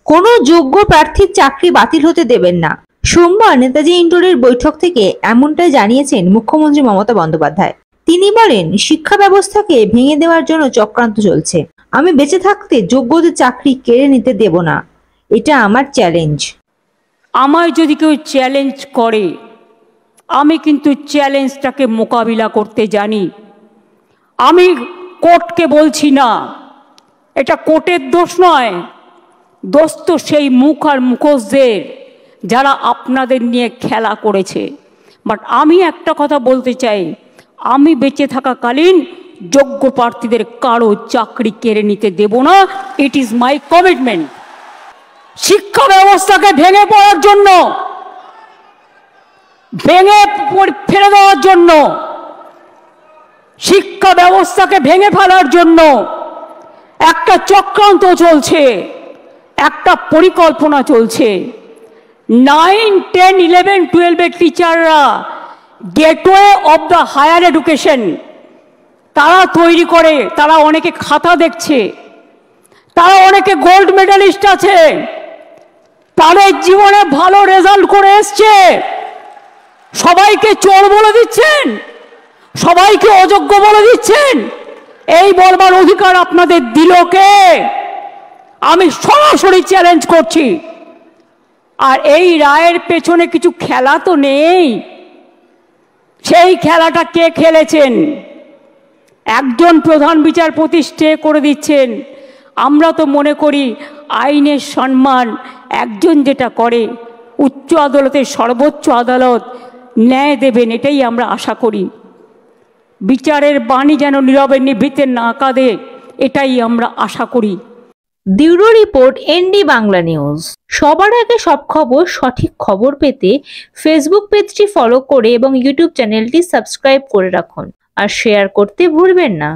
কোনো যোগ্য প্রার্থীর চাকরি বাতিল হতে দেবেন না। সোমবার নেতাজি ইন্ডোরের বৈঠক থেকে এমনটাই জানিয়েছেন মুখ্যমন্ত্রী মমতা বন্দ্যোপাধ্যায়। তিনি বলেন, শিক্ষা ব্যবস্থাকে ভেঙে দেওয়ার জন্য চক্রান্ত চলছে। আমি বেঁচে থাকতে যোগ্যদের চাকরি কেড়ে নিতে দেব না, এটা আমার চ্যালেঞ্জ। আমায় যদি কেউ চ্যালেঞ্জ করে, আমি কিন্তু চ্যালেঞ্জটাকে মোকাবিলা করতে জানি। আমি কোর্টকে বলছি না, এটা কোর্টের দোষ নয়, দোষ তো সেই মুখ আর মুখোশদের যারা আপনাদের নিয়ে খেলা করেছে। বাট আমি একটা কথা বলতে চাই, আমি বেঁচে থাকাকালীন যোগ্য প্রার্থীদের কারো চাকরি কেড়ে নিতে দেব না। It is my commitment. শিক্ষা ব্যবস্থাকে ভেঙে পড়ার জন্য, ভেঙে ফেলে দেওয়ার জন্য, শিক্ষা ব্যবস্থাকে ভেঙে ফেলার জন্য একটা চক্রান্ত চলছে, একটা পরিকল্পনা চলছে। 9, 10, 11, 12 টিচাররা gateway of the higher education তারা তৈরি করে। তারা অনেকে খাতা দেখছে, তারা অনেকে গোল্ড মেডালিস্ট আছে, তাদের জীবনে ভালো রেজাল্ট করে এসছে। সবাইকে চোর বলে দিচ্ছেন, সবাইকে অযোগ্য বলে দিচ্ছেন। এই বলবার অধিকার আপনাদের দিল কে? আমি সরাসরি চ্যালেঞ্জ করছি। আর এই রায়ের পেছনে কিছু খেলা তো নেই। সেই খেলাটা কে খেলেছেন? একজন প্রধান বিচারপতি স্টে করে দিচ্ছেন। আমরা তো মনে করি আইনের সম্মান একজন যেটা করে, উচ্চ আদালতের সর্বোচ্চ আদালত ন্যায় দেবেন, এটাই আমরা আশা করি। বিচারের বাণী যেন নীরবে নিভৃতে না কাঁদে, এটাই আমরা আশা করি। Bureau report, ND Bangla news. সবার আগে সব খবর, সঠিক খবর পেতে ফেসবুক পেজটি ফলো করে এবং ইউটিউব চ্যানেলটি সাবস্ক্রাইব করে রাখুন আর শেয়ার করতে ভুলবেন না।